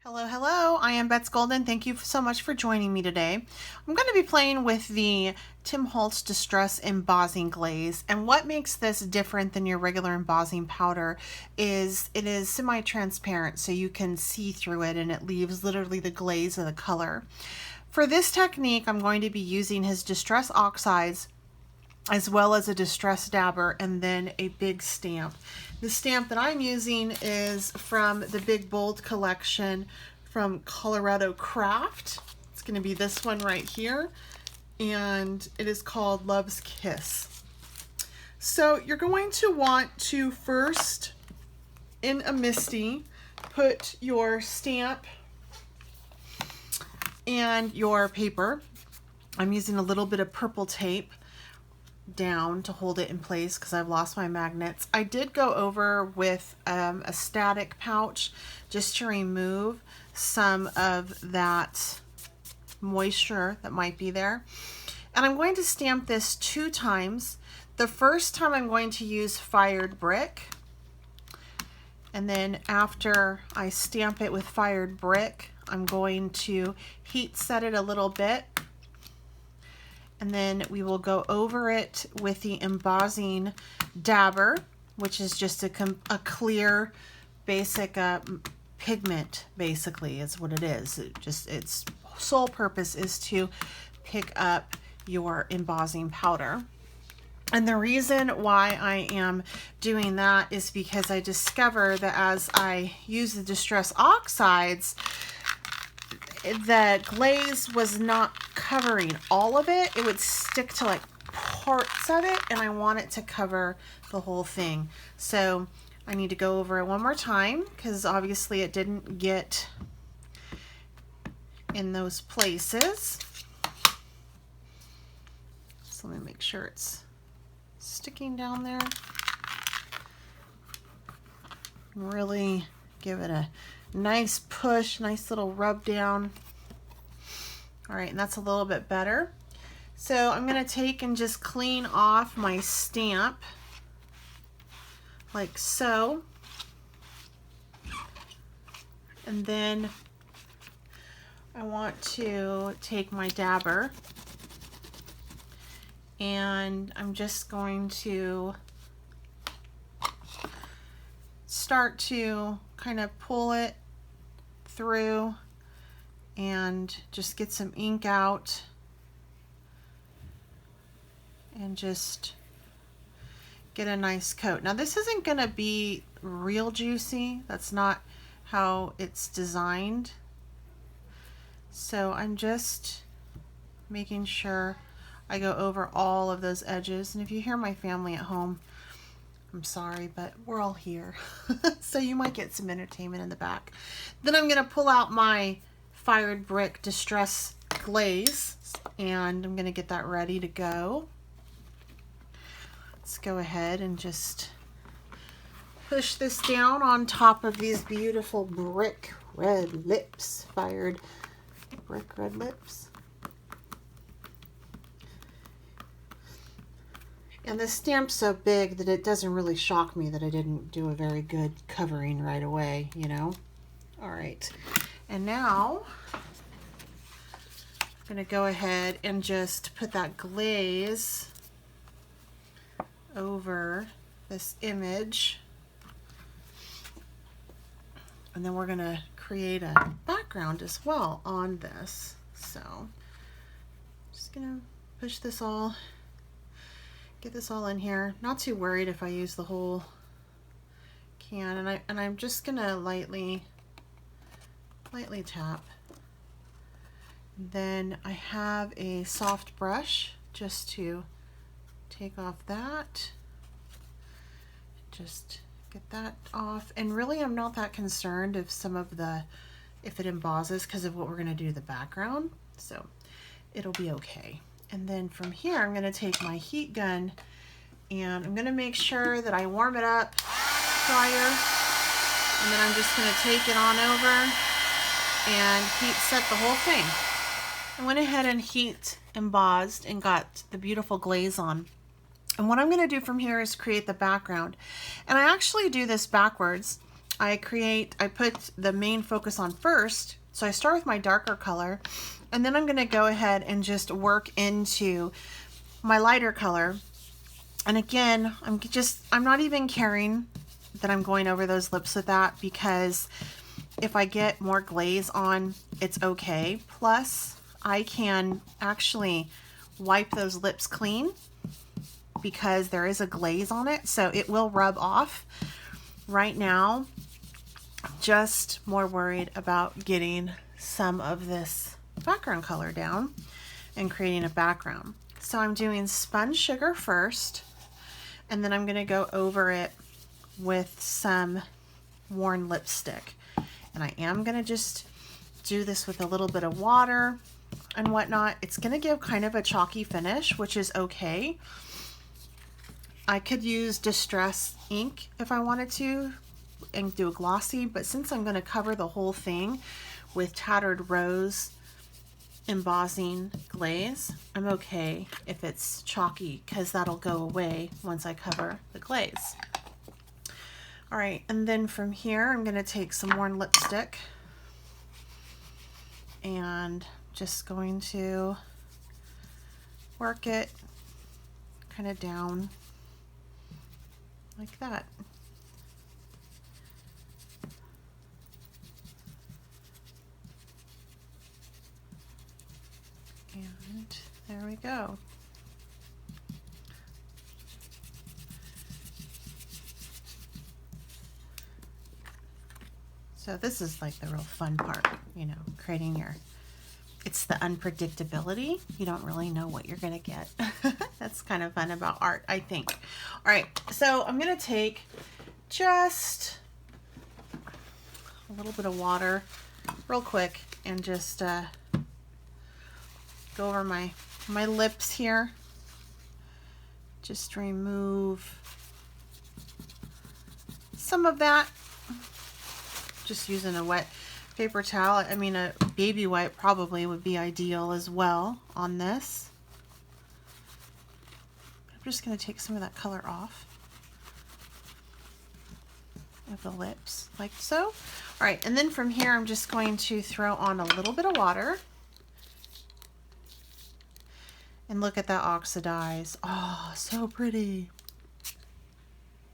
Hello, hello, I am Bets Golden. Thank you so much for joining me today. I'm going to be playing with the Tom Holtz Distress Embossing Glaze, and what makes this different than your regular embossing powder is it is semi-transparent, so you can see through it and it leaves literally the glaze of the color. For this technique, I'm going to be using his Distress Oxides as well as a Distress Dabber and then a big stamp. The stamp that I'm using is from the Big Bold collection from Colorado Craft. It's going to be this one right here, and it is called Love's Kiss. So you're going to want to first, in a MISTI, put your stamp and your paper. I'm using a little bit of purple tape down to hold it in place because I've lost my magnets. I did go over with a static pouch just to remove some of that moisture that might be there. And I'm going to stamp this 2 times. The first time I'm going to use fired brick, and then after I stamp it with fired brick, I'm going to heat set it a little bit, and then we will go over it with the embossing dabber, which is just a clear basic pigment, basically is what it is. Its sole purpose is to pick up your embossing powder. And the reason why I am doing that is because I discovered that as I use the Distress Oxides, the glaze was not covering all of it. It would stick to like parts of it, and I want it to cover the whole thing. So I need to go over it one more time because obviously it didn't get in those places. So let me make sure it's sticking down there. Really give it a nice push, nice little rub down. All right, and that's a little bit better. So I'm going to take and just clean off my stamp like so. And then I want to take my dabber and I'm just going to start to kind of pull it through and just get some ink out and just get a nice coat. Now this isn't going to be real juicy. That's not how it's designed. So I'm just making sure I go over all of those edges. And if you hear my family at home, I'm sorry, but we're all here. So you might get some entertainment in the back. Then I'm going to pull out my fired brick Distress Glaze, and I'm going to get that ready to go. Let's go ahead and just push this down on top of these beautiful brick red lips, fired brick red lips. And the stamp's so big that it doesn't really shock me that I didn't do a very good covering right away, you know? All right, and now I'm gonna go ahead and just put that glaze over this image. And then we're gonna create a background as well on this. So just gonna push this all, get this all in here. Not too worried if I use the whole can, and I'm just gonna lightly tap. Then I have a soft brush just to take off that. Just get that off. And really I'm not that concerned if if it embosses because of what we're gonna do to the background. So it'll be okay. And then from here, I'm going to take my heat gun and I'm going to make sure that I warm it up prior. And then I'm just going to take it on over and heat set the whole thing. I went ahead and heat embossed and got the beautiful glaze on. And what I'm going to do from here is create the background. And I actually do this backwards. I put the main focus on first. So I start with my darker color, and then I'm gonna go ahead and just work into my lighter color. And again, I'm not even caring that I'm going over those lips with that, because if I get more glaze on, it's okay. Plus, I can actually wipe those lips clean because there is a glaze on it, so it will rub off. Right now, just more worried about getting some of this background color down and creating a background. So I'm doing spun sugar first, and then I'm gonna go over it with some worn lipstick. And I am gonna just do this with a little bit of water and whatnot. It's gonna give kind of a chalky finish, which is okay. I could use Distress ink if I wanted to and do a glossy, but since I'm gonna cover the whole thing with Tattered Rose Embossing Glaze, I'm okay if it's chalky, because that'll go away once I cover the glaze. All right, and then from here, I'm gonna take some worn lipstick and just going to work it kind of down like that. And there we go. So this is like the real fun part, you know, creating it's the unpredictability. You don't really know what you're gonna get. That's kind of fun about art, I think. All right, so I'm gonna take just a little bit of water real quick and just go over my lips here. Just remove some of that. Just using a wet paper towel. I mean, a baby wipe probably would be ideal as well on this. I'm just going to take some of that color off of the lips, like so. All right, and then from here, I'm just going to throw on a little bit of water. And look at that oxidize. Oh, so pretty.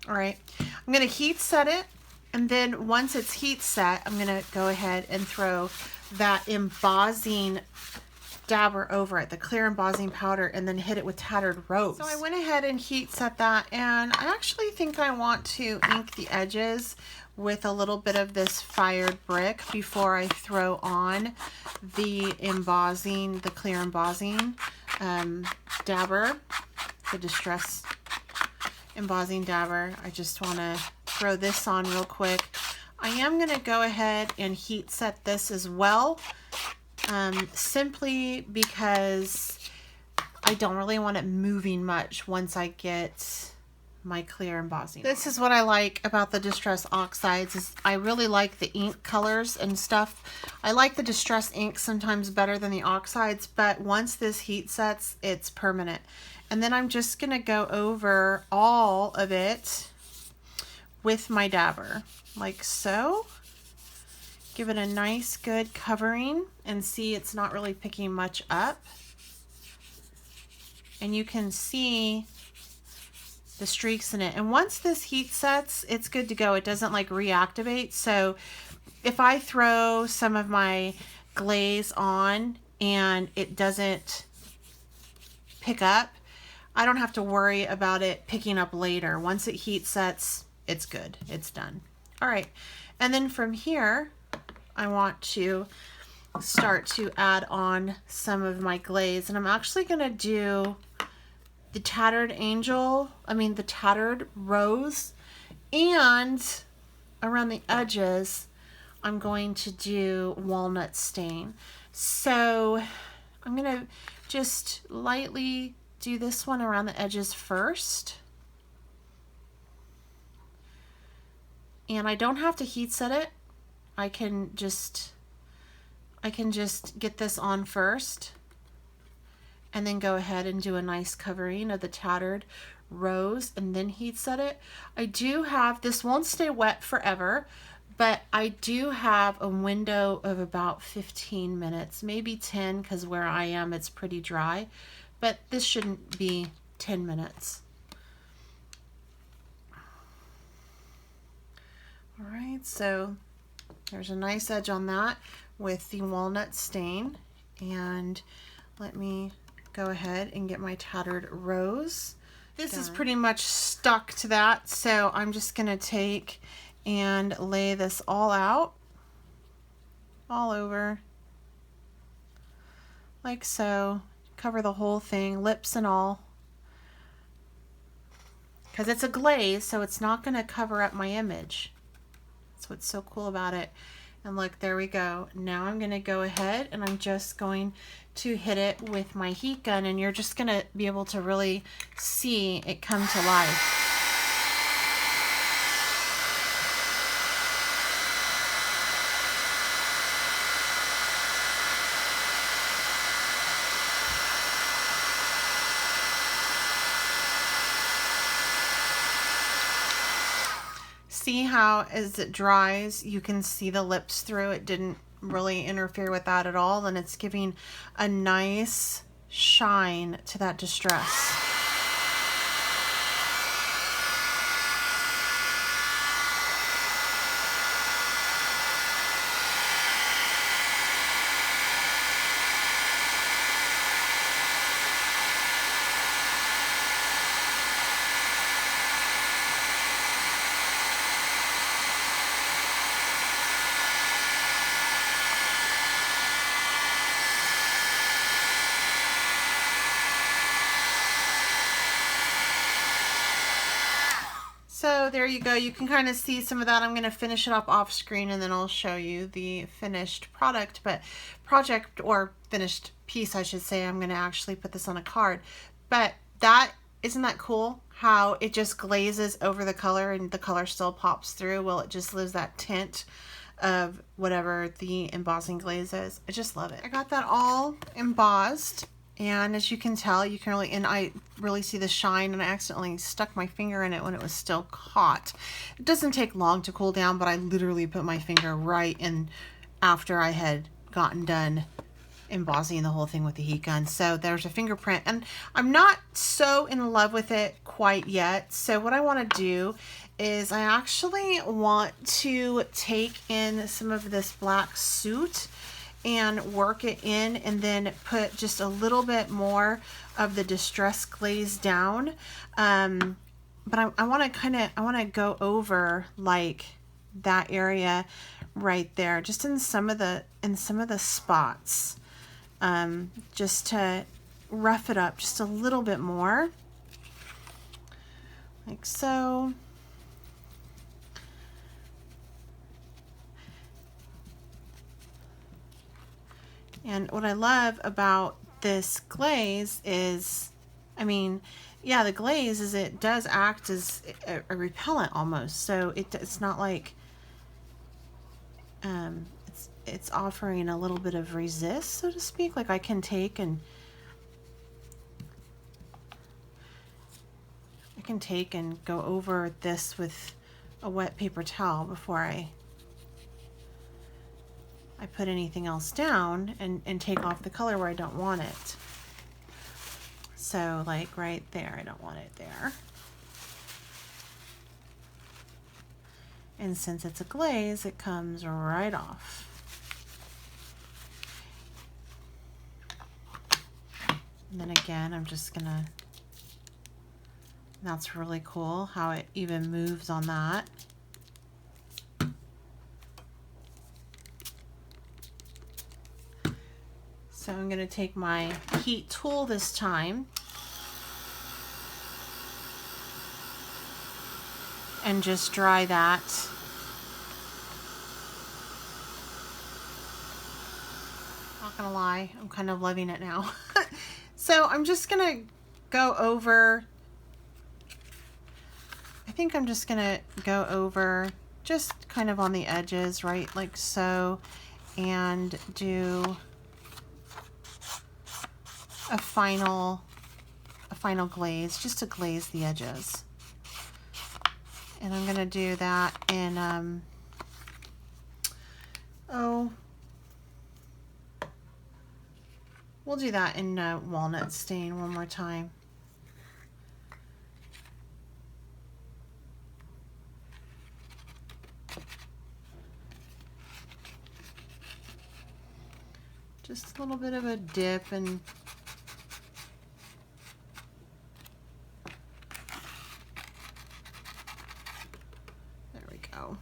All right, I'm going to heat set it. And then once it's heat set, I'm gonna go ahead and throw that embossing dabber over it, the clear embossing powder, and then hit it with Tattered Rose. So I went ahead and heat set that, and I actually think I want to ink the edges with a little bit of this fired brick before I throw on the embossing, the clear embossing dabber, the Distress embossing dabber. I just want to throw this on real quick. I am going to go ahead and heat set this as well, simply because I don't really want it moving much once I get my clear embossing. This is what I like about the Distress Oxides, is I really like the ink colors and stuff. I like the Distress ink sometimes better than the oxides, but once this heat sets, it's permanent. And then I'm just gonna go over all of it with my dabber, like so. Give it a nice good covering, and see it's not really picking much up. And you can see the streaks in it. And once this heat sets, it's good to go. It doesn't like reactivate. So if I throw some of my glaze on and it doesn't pick up, I don't have to worry about it picking up later. Once it heat sets, it's good. It's done. All right. And then from here, I want to start to add on some of my glaze. And I'm actually going to do the Tattered Rose, and around the edges, I'm going to do Walnut Stain. So I'm going to just lightly do this one around the edges first. And I don't have to heat set it. I can just get this on first, and then go ahead and do a nice covering of the Tattered Rose and then heat set it. I do have, this won't stay wet forever, but I do have a window of about 15 minutes, maybe 10, because where I am it's pretty dry, but this shouldn't be 10 minutes. All right, so there's a nice edge on that with the walnut stain, and let me go ahead and get my tattered rose. This is pretty much stuck to that, so I'm just gonna take and lay this all out, all over, like so. Cover the whole thing, lips and all, because it's a glaze, so it's not gonna cover up my image. That's what's so cool about it. And look, there we go. Now I'm gonna go ahead and I'm just going to hit it with my heat gun, and you're just gonna be able to really see it come to life. See how as it dries, you can see the lips through. It didn't really interfere with that at all, and it's giving a nice shine to that distress. So there you go. You can kind of see some of that. I'm going to finish it up off screen and then I'll show you the finished product, but finished piece, I should say. I'm going to actually put this on a card. But isn't that cool how it just glazes over the color and the color still pops through? Well, it just leaves that tint of whatever the embossing glaze is. I just love it. I got that all embossed. And as you can tell, I really see the shine, and I accidentally stuck my finger in it when it was still hot. It doesn't take long to cool down, but I literally put my finger right in after I had gotten done embossing the whole thing with the heat gun. So there's a fingerprint, and I'm not so in love with it quite yet. So what I want to do is I actually want to take in some of this black soot and work it in, and then put just a little bit more of the distress glaze down. But I want to go over like that area right there, just in some of the spots, just to rough it up just a little bit more, like so. And what I love about this glaze is, I mean, yeah, the glaze is, it does act as a repellent almost. So it's not like, it's offering a little bit of resist, so to speak. Like I can take and go over this with a wet paper towel before I put anything else down, and take off the color where I don't want it. So like right there, I don't want it there. And since it's a glaze, it comes right off. And then again, I'm just gonna, that's really cool how it even moves on that. So I'm going to take my heat tool this time and just dry that. Not going to lie, I'm kind of loving it now. So I'm just going to go over, I think I'm just going to go over just kind of on the edges, right, like so, and do a final glaze, just to glaze the edges. And I'm going to do that in Oh, we'll do that in walnut stain one more time. Just a little bit of a dip and there we go.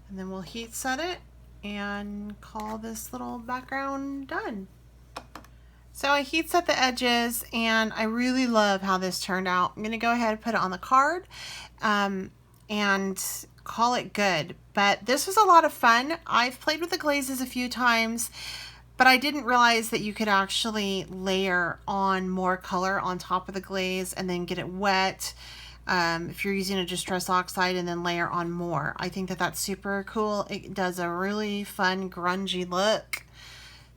And then we'll heat set it and call this little background done. So I heat set the edges and I really love how this turned out. I'm gonna go ahead and put it on the card and call it good. But this was a lot of fun. I've played with the glazes a few times, but I didn't realize that you could actually layer on more color on top of the glaze and then get it wet. If you're using a distress oxide and then layer on more. I think that that's super cool. It does a really fun grungy look.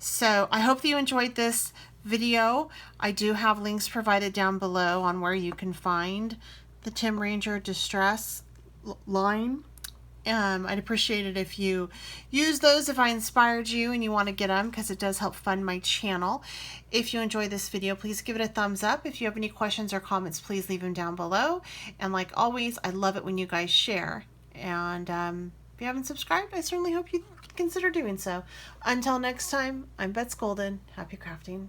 So I hope that you enjoyed this video. I do have links provided down below on where you can find the Tim Ranger Distress line. I'd appreciate it if you use those if I inspired you and you want to get them, because it does help fund my channel. If you enjoyed this video, please give it a thumbs up. If you have any questions or comments, please leave them down below. And like always, I love it when you guys share. And if you haven't subscribed, I certainly hope you consider doing so. Until next time, I'm Bets Golden. Happy crafting.